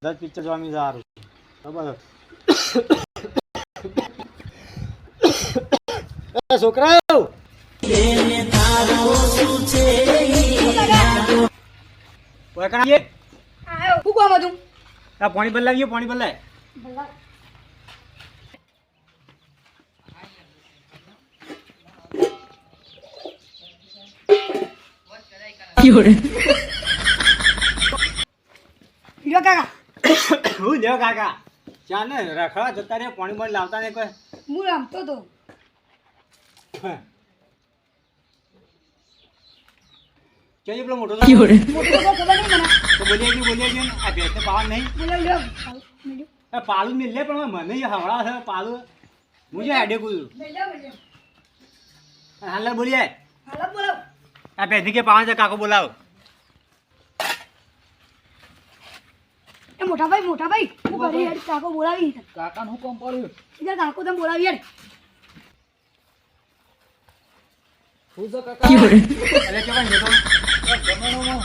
દસ પિક્ચર જોવા મી સારું બરાબર. છોકરાઓ પાણી બદલાવીએ પાણી બદલાય હું લ્યો કાકા ચા ને રખડા જતા રે પાણી પણ લાવતા ને કોઈ હું રમતો તો કેજો પેલો મોટો મોટો તો ખબર નહીં મને તો બોલીએ ને આ ભેંસને પાવા નહીં બોલાવ પાલું મિલ લે પણ મને હવડા છે પાલું હું જે હેડે કું હાલ બોલીએ હાલો બોલાવ આ ભેંસી કે પાવા છે કાકો બોલાવો એ મોટા ભાઈ હું ઘરે હેડ કાકો બોલાવી કાકાનું હું કામ પડ્યું ઇધર કાકો તમે બોલાવી હેડ શું છે કાકા એટલે કેવા જતો જમાનોમાં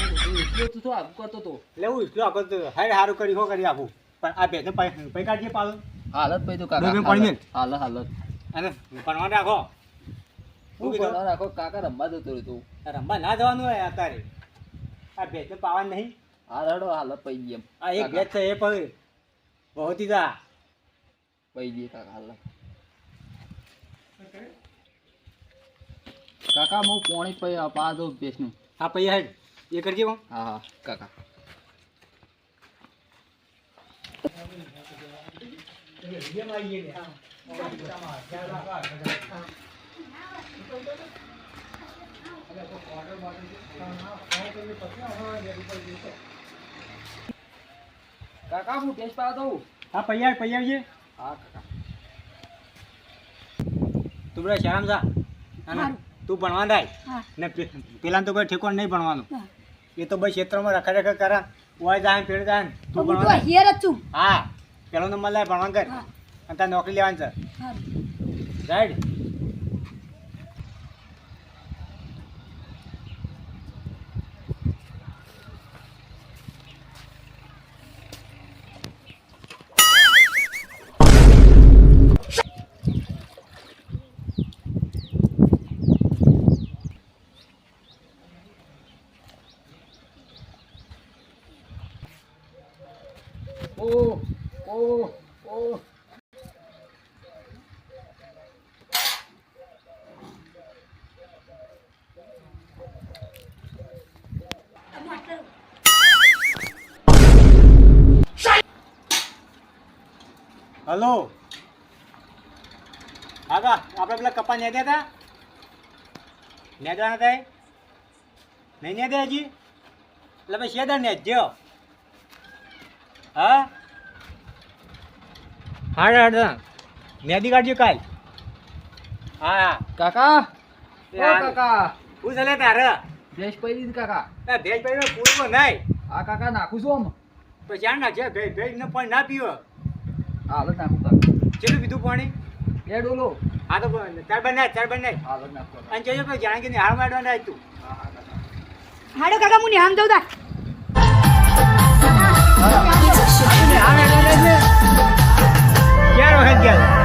તું તો આગળ કરતો તો લેવું એટલું આગળ તો હાડ હારું કરી હો કરી આપું પણ આ ભેંસને પૈ કાઢીએ પાલું હાલત પઈ તો બે કાકા પાણી મેલ. હાલત અને ભણવા રાખો હું ભણવા રાખો કાકા રમવા જતો રહ્યો રમવા ના જવાનું હોય અત્યારે આ ભેંસને પાવા નહીં હાલડો હાલત પઈ ગઈ એમ આ એક ભેંસ છે એ પણ બહુ જા પઈ ગઈ કાકા હાલત કાકા હું પોણી પઈ પા દઉં ભેંસનું હા પૈયા હેડ એ કરજે હું હા હા કાકા કાકા હું ભેંસ પા દઉં હા પૈયા હા કાકા તું બધા શરમ જા અને હારું. તું ભણવા જાય હા ને પેલા તો કોઈ ઠેકોણ નહીં ભણવાનું હા. એ તો બસ ક્ષેત્રમાં રખા કરા ઓય જાય પેડ જાય તું હું તો ભણવા જાય. હિયર જ છું હા પેલો નંબર લાય ભણવા કર હા અને તારે નોકરી લેવાની છે હા રાઈટ ઓ હલો આગા આપણે પેલા કપા નેદ્યા હતા નેદવાના હતા નહીં નેદ્યા હજી એટલે ભાઈ શેદર નેદજો હા હાડ નેદી કાઢજો કાલ હા હા કાકા એ ઓ હાલ. કાકા શું ચાલે તારે ભેંસ પઈ દીધી કાકા ભેજ ભાઈ પૂરું નહીં આ કાકા નાખું છું આમ તો ચાર નાખશે ભેજ ને પણ ના પીવો હાલત નાખું કાકા કેટલું પીધું પાણી એ ડોલો હા તો ચાર બનાય હાલત નાખું અને જજો પેલા જાણકીને હાર મારવાના તું હાડો કાકા હું નિહામ દઉં તા ક્યારે વખત ગયા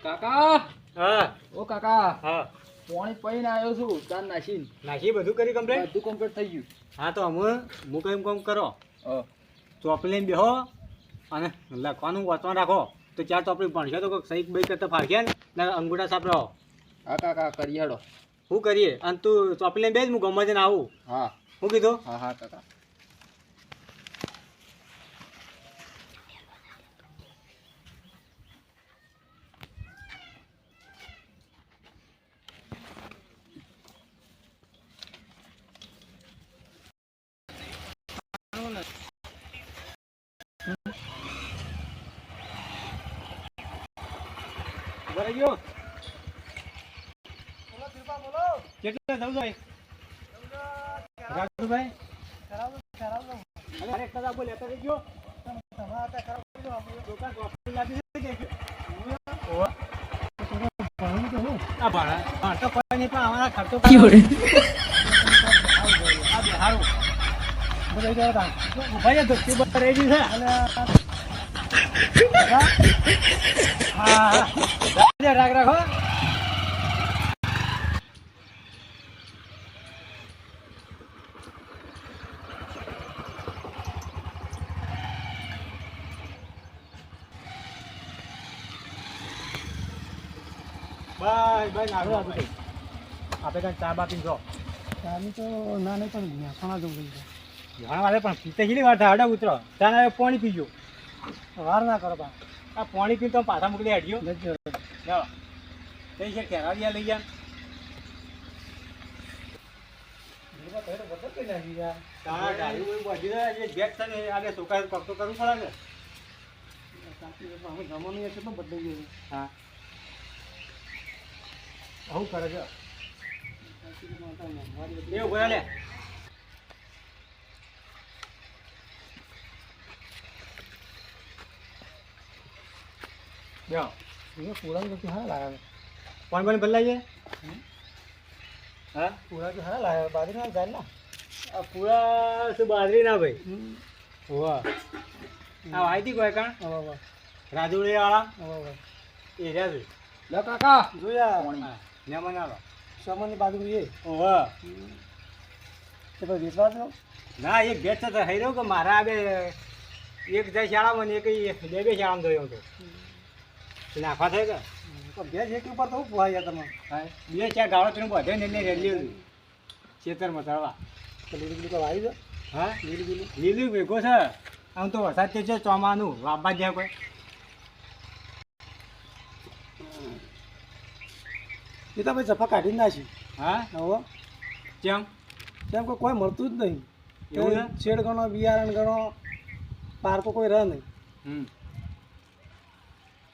કાકા હા ઓ કાકા હા પાણી પીને આવ્યો છું ચાર નાખીને નાખી બધું કરી કમ્પ્લેટ બધું કમ્પ્લીટ થઈ ગયું હા તો અમે હું કઈ કામ કરો ચોપડી લઈને બેહો અને લખવાનું વાંચવા રાખો તો ચાર ચોપડી ભણશે તો કોઈ સહી બઈ કરતા ફાળશે ને અંગૂઠા સાફ રહો હા કાકા કરી હેડો શું કરીએ અને તું ચોપડી લઈને બેસ હું ગમે જઈને આવું હા શું કીધું? હા હા કાકા બરાબર ગયો. કેટલા જવું ભાઈ? રાજુભાઈ? અરે એક કદાચ બોલ લેતા રહેજો. દુકાન ચોપડી લાગી છે કે? ઓવા. આ ભાડા તો કોઈ નહીં પણ અમારા ખર્ચો આ બે હારું બોલાઈ ગયો તા ભાઈ ધોતી પર રહી ગઈ છે હા રાગ રાખો. બાય બાય નાખો આપું કઈ આપણે કાંઈ ચા બા પીને જો. ચાલી તો ના નહીં પણ મહેસાણા જવું પડશે. ઘણા વાળે પણ પીતે કેટલી વાર થાય હડા ઉતરો ત્યાં હવે પાણી પીજો. વાર ના કરો બા. આ પાણી પીને તમે પાછા મોકલી હાડ્યો જજો. જાઓ કઈ છે કેરાવિયા લઈ ગયા તારા ગાડી કોઈ બધી જાય જે ગેટ છે ને આજે છોકરા પગ તો કરવું પડે ને. જમવાનું એ કેટલું બદલાઈ ગયું. હા આવું કરે છે એવું બોલા લે. જાઓ પૂરા તો હા લાગે. કોણ કોણ બદલાઈએ? હા પૂરા તો હા લાગે. બાજરી ના જાય ને. આ પૂરા શું બાજરી ના ભાઈ? હોવા આ વાયતી કોઈ કાણ હવે રાજુડી વાળા હવે એ રહ્યા છે. લે કાકા જોયા હા મહેમાન આવો. સામાન્ય બાજુ એ ઓવા તો પછી વિશ્વાસ નો ના એક ભેટ છે થઈ રહ્યો કે મારા આ બે એક જાય શાળામાં ને એક બે બે શાળામાં જોયો હતો નાખવા થાય કે ગેસ એક ઉપર તો હું પોહાય તમે. હા બે ચાર ગાળો પીને બધે ને એને રેલી હતી ખેતરમાં તળવા. તો લીલી લીલી તો વાવી દો. હા લીલું ભેગો છે આમ તો વરસાદ તે છે ચોમાનું વાપવા જાય કોઈ. એ તો ભાઈ જફા કાઢી નાખી. હા હવે કેમ કેમ કે કોઈ મળતું જ નહીં. એવું છે? શેડ ગણો બિયારણ ગણો પારકો કોઈ રહે નહીં.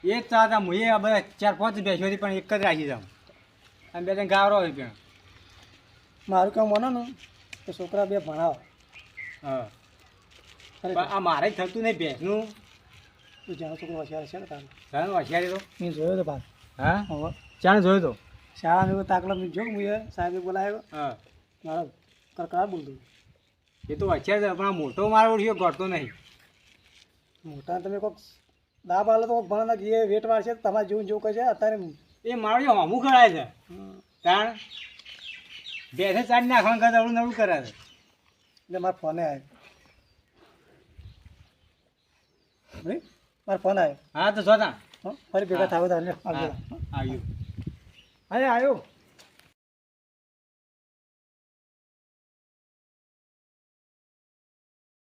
એ જ ચાહતા હું એ બધા 4-5 બેસ્યો હતી પણ એક જ રાખી જાઉં અને બે ત્રણ ગાવરો હોય પણ. મારું કામ મને ને તો છોકરા બે ભણાવો. હા પણ આ મારે જ થતું નહીં ભેંસનું. તું જાણો છોકરો હોશિયાર છે ને તારું. ઘણું હોશિયારી તો. મેં જોયો તો ભાઈ. હા હવે ચાણ જોયો તો. શાળા મેં તાકલો મેં જો હું સાહેબે બોલાવ્યો હા મારો કરકરા બોલતું. એ તો હોશિયાર છે પણ આ મોટો મારો ઓળખ્યો ગળતો નહીં. મોટા તમે કોઈક દાબ આલો તો કોઈક ભણા એ વેટ વાળશે તમારે જેવું જેવું કહે છે અત્યારે. એ મારો જે હમું કરાય છે તાણ ભેંસે ચાડી નાખવાનું કરતા અવળું નવડું કરે છે. એટલે મારા ફોને આવ્યો. ભાઈ મારો ફોન આવ્યો. હા તો જોતા ફરી ભેગા થાવ તારે આવ્યું. અરે આવ્યો.